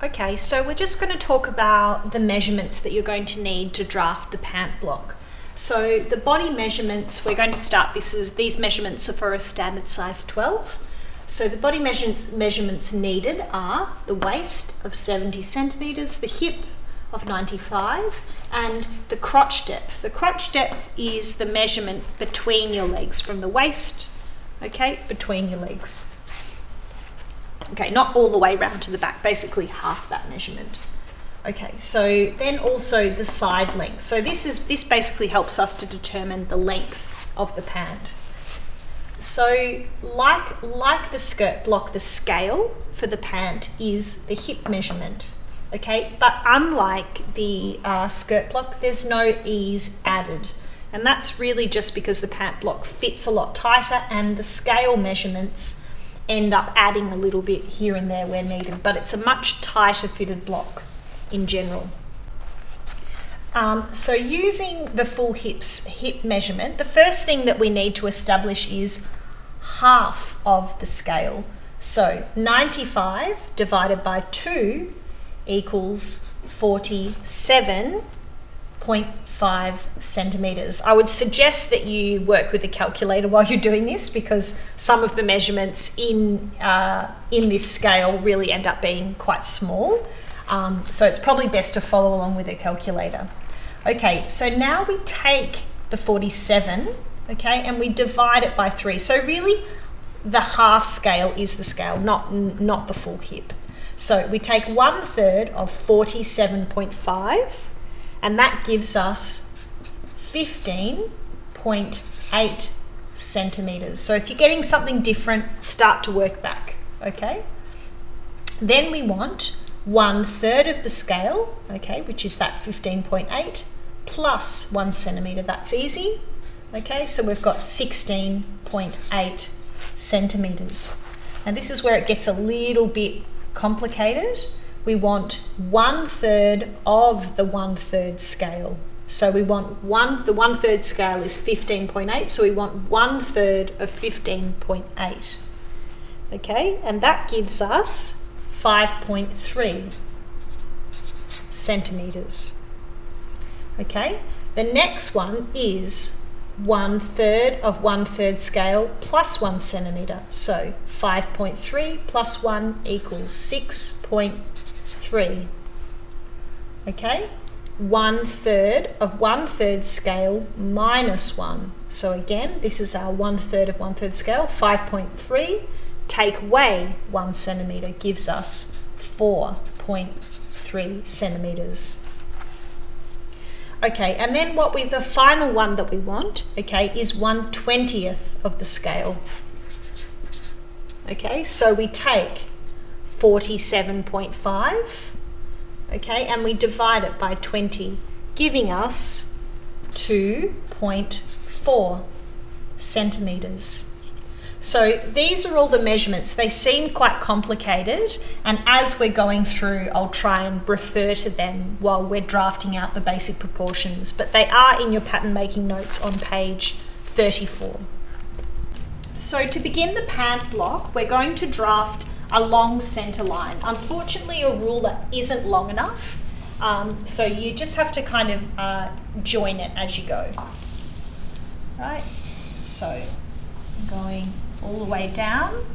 Okay, so we're just going to talk about the measurements that you're going to need to draft the pant block. So the body measurements, we're going to start these measurements are for a standard size 12. So the body measurements needed are the waist of 70 centimetres, the hip of 95, and the crotch depth. The crotch depth is the measurement between your legs, from the waist, okay, between your legs. Okay, not all the way round to the back, basically half that measurement. Okay, so then also the side length. So this basically helps us to determine the length of the pant. So like the skirt block, the scale for the pant is the hip measurement. Okay, but unlike the skirt block, there's no ease added. And that's really just because the pant block fits a lot tighter and the scale measurements end up adding a little bit here and there where needed, but it's a much tighter fitted block in general. So using the full hip measurement, the first thing that we need to establish is half of the scale. So 95 divided by 2 equals 47.5 centimetres. I would suggest that you work with a calculator while you're doing this, because some of the measurements in this scale really end up being quite small. So it's probably best to follow along with a calculator. Okay, so now we take the 47, okay, and we divide it by 3. So really the half scale is the scale, not the full hip. So we take 1/3 of 47.5, and that gives us 15.8 centimetres. So if you're getting something different, start to work back, okay? Then we want 1/3 of the scale, okay, which is that 15.8, plus 1 centimetre, that's easy. Okay, so we've got 16.8 centimetres. And this is where it gets a little bit complicated. We want 1/3 of the 1/3 scale. So we want the 1/3 scale is 15.8, so we want 1/3 of 15.8. Okay, and that gives us 5.3 centimetres. Okay, the next one is 1/3 of 1/3 scale plus 1 centimetre. So 5.3 plus 1 equals 6.3. Okay, 1/3 of 1/3 scale minus 1. So again, this is our 1/3 of 1/3 scale, 5.3. Take away 1 centimetre gives us 4.3 centimetres. Okay, and then the final one that we want, okay, is 1/20 of the scale. Okay, so we take 47.5, okay, and we divide it by 20, giving us 2.4 centimetres. So these are all the measurements. They seem quite complicated, and as we're going through, I'll try and refer to them while we're drafting out the basic proportions, but they are in your pattern making notes on page 34. So to begin the pant block, we're going to draft a long centre line. Unfortunately, a ruler isn't long enough, so you just have to kind of join it as you go. Right, so I'm going all the way down.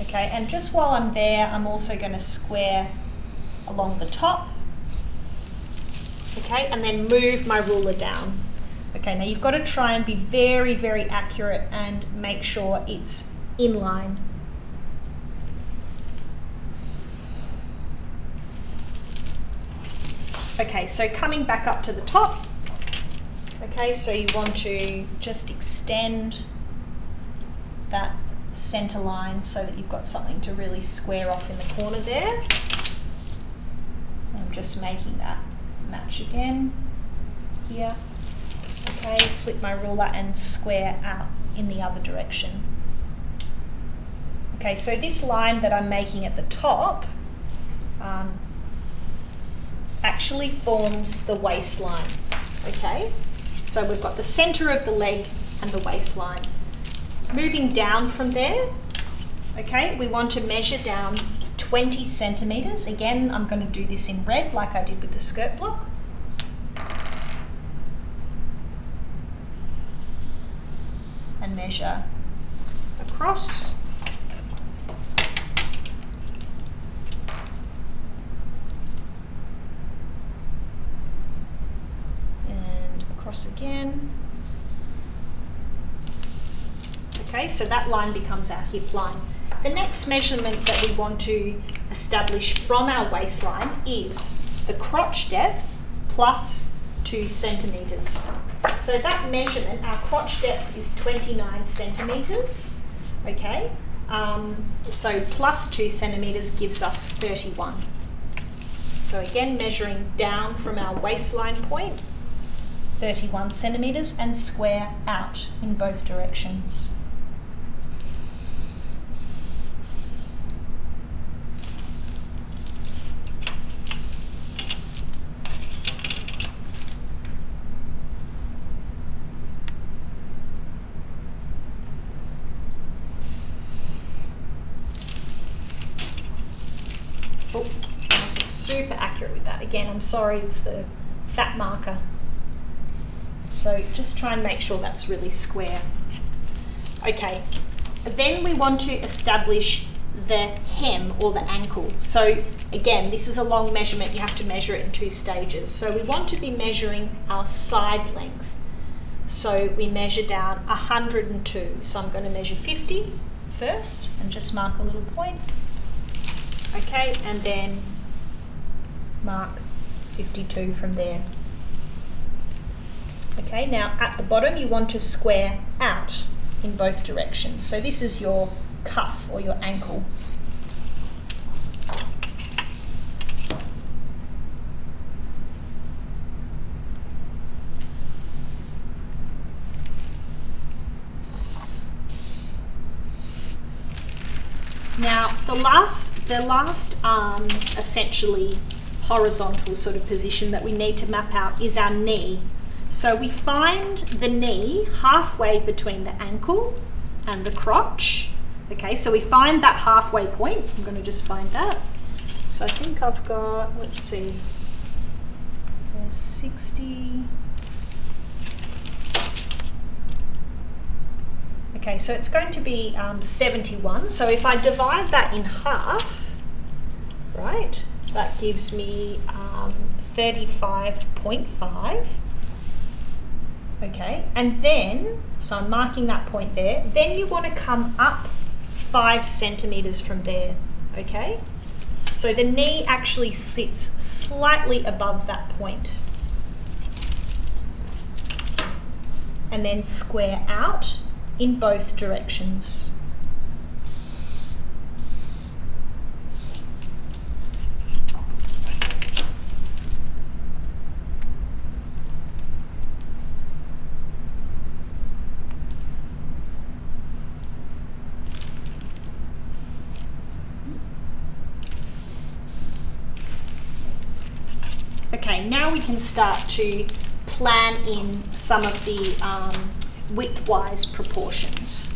Okay, and just while I'm there, I'm also going to square along the top. Okay, and then move my ruler down. Okay, now you've got to try and be very, very accurate and make sure it's in line. Okay, so coming back up to the top. Okay, so you want to just extend that centre line so that you've got something to really square off in the corner there. I'm just making that match again here. Okay, flip my ruler and square out in the other direction. Okay, so this line that I'm making at the top actually forms the waistline. Okay, so we've got the centre of the leg and the waistline. Moving down from there, okay, we want to measure down 20 centimetres. Again, I'm going to do this in red like I did with the skirt block. And measure across. And across again. Okay, so that line becomes our hip line. The next measurement that we want to establish from our waistline is the crotch depth plus 2 centimetres. So that measurement, our crotch depth is 29 centimetres, okay? So plus 2 centimetres gives us 31. So again, measuring down from our waistline point, 31 centimetres, and square out in both directions. Oh, I wasn't super accurate with that. Again, I'm sorry, it's the fat marker. So just try and make sure that's really square. Okay, then we want to establish the hem or the ankle. So again, this is a long measurement. You have to measure it in 2 stages. So we want to be measuring our side length. So we measure down 102. So I'm going to measure 50 first and just mark a little point. Okay, and then mark 52 from there. Okay, now at the bottom you want to square out in both directions. So this is your cuff or your ankle. Now the last essentially horizontal sort of position that we need to map out is our knee. So we find the knee halfway between the ankle and the crotch. Okay, so we find that halfway point. I'm going to just find that. So I think I've got, let's see, 60. Okay, so it's going to be 71. So if I divide that in half, right, that gives me 35.5. Okay, and then, so I'm marking that point there, then you want to come up 5 centimetres from there, okay? So the knee actually sits slightly above that point. And then square out in both directions. Okay, now we can start to plan in some of the widthwise proportions.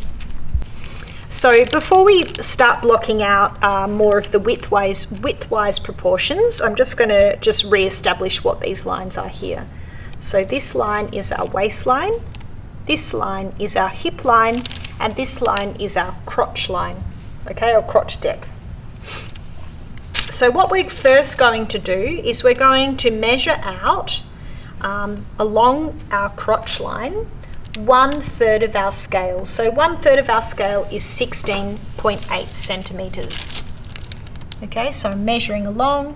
So before we start blocking out more of the widthwise proportions, I'm just going to re-establish what these lines are here. So this line is our waistline, this line is our hip line, and this line is our crotch line, okay, or crotch depth. So what we're first going to do is we're going to measure out along our crotch line 1/3 of our scale. So 1/3 of our scale is 16.8 centimetres. Okay, so I'm measuring along.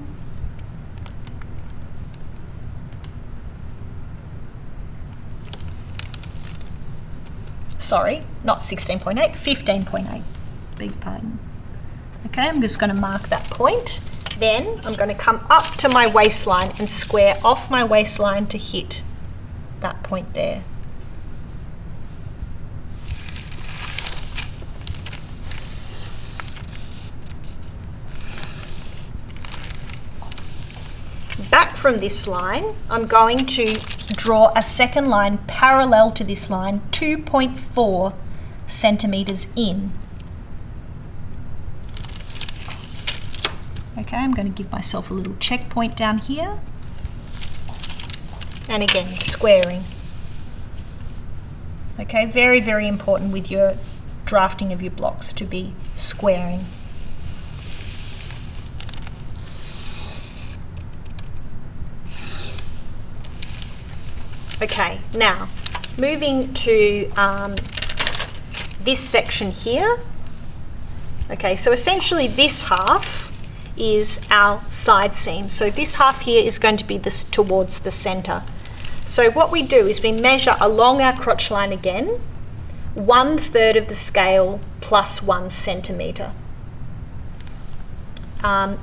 Sorry, not 16.8, 15.8. Beg pardon. Okay, I'm just going to mark that point. Then I'm going to come up to my waistline and square off my waistline to hit that point there. Back from this line, I'm going to draw a second line parallel to this line, 2.4 centimetres in. Okay, I'm going to give myself a little checkpoint down here. And again, squaring. Okay, very, very important with your drafting of your blocks to be squaring. Okay, now moving to this section here. Okay, so essentially this half is our side seam. So this half here is going to be this towards the center. So what we do is we measure along our crotch line again, 1/3 of the scale plus 1 centimetre,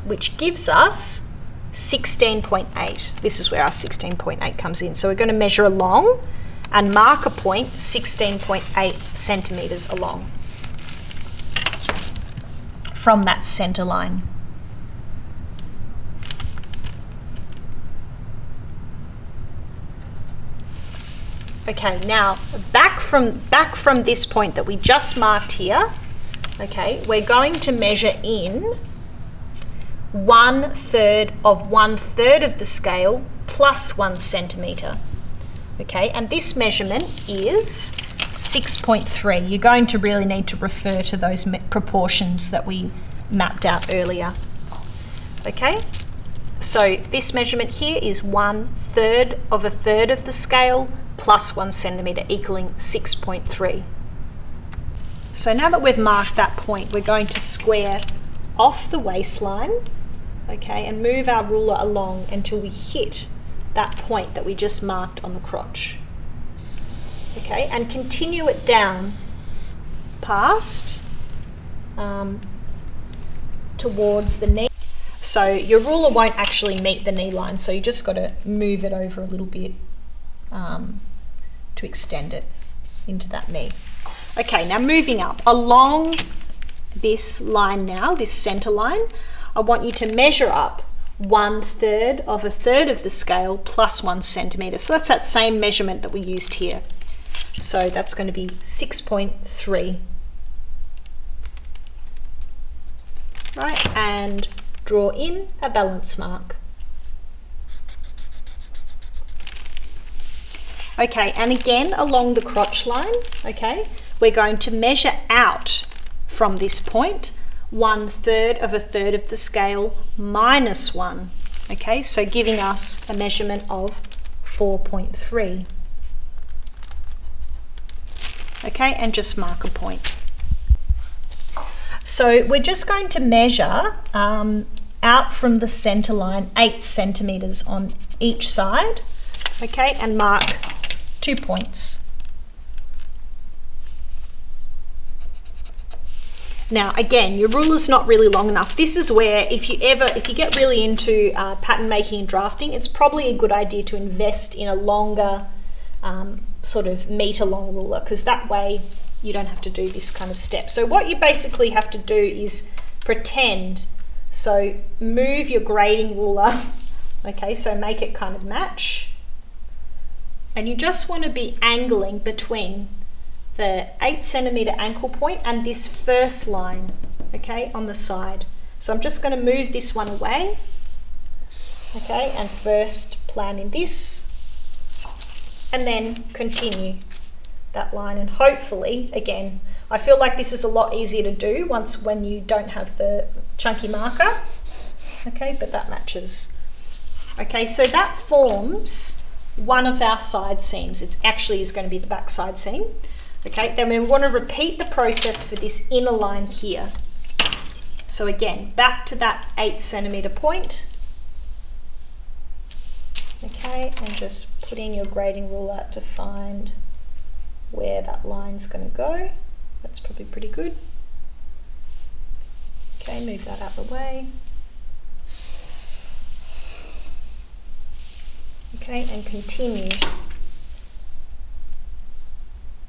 which gives us 16.8. This is where our 16.8 comes in. So we're going to measure along and mark a point 16.8 centimetres along from that centre line. Okay, now back from this point that we just marked here, okay, we're going to measure in 1/3 of the scale plus 1 centimetre. Okay, and this measurement is 6.3. You're going to really need to refer to those proportions that we mapped out earlier. Okay, so this measurement here is 1/3 of a third of the scale plus 1 centimetre, equaling 6.3. So now that we've marked that point, we're going to square off the waistline, okay, and move our ruler along until we hit that point that we just marked on the crotch. Okay, and continue it down past towards the knee. So your ruler won't actually meet the knee line, so you just got to move it over a little bit to extend it into that knee. Okay, now moving up along this line now, this center line, I want you to measure up 1/3 of a third of the scale plus 1 centimetre. So that's that same measurement that we used here. So that's going to be 6.3. Right, and draw in a balance mark. Okay, and again along the crotch line, okay, we're going to measure out from this point 1/3 of a third of the scale minus 1. Okay, so giving us a measurement of 4.3. Okay, and just mark a point. So we're just going to measure out from the center line 8 centimetres on each side, okay, and mark 2 points. Now again, your ruler's not really long enough. This is where if you get really into pattern making and drafting, it's probably a good idea to invest in a longer sort of metre long ruler, because that way you don't have to do this kind of step. So what you basically have to do is pretend, so move your grading ruler, okay, so make it kind of match, and you just want to be angling between the 8 centimetre ankle point and this first line, okay, on the side. So I'm just going to move this one away, okay, and first plan in this, and then continue that line, and hopefully, again, I feel like this is a lot easier to do when you don't have the chunky marker, okay, but that matches. Okay, so that forms one of our side seams. It actually is going to be the back side seam. Okay, then we want to repeat the process for this inner line here. So again, back to that 8 centimetre point. Okay, and just put in your grading ruler to find where that line's going to go. That's probably pretty good. Okay, move that out of the way. Okay, and continue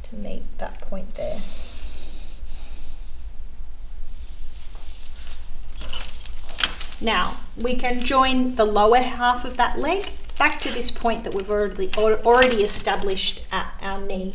to meet that point there. Now, we can join the lower half of that leg back to this point that we've already established at our knee.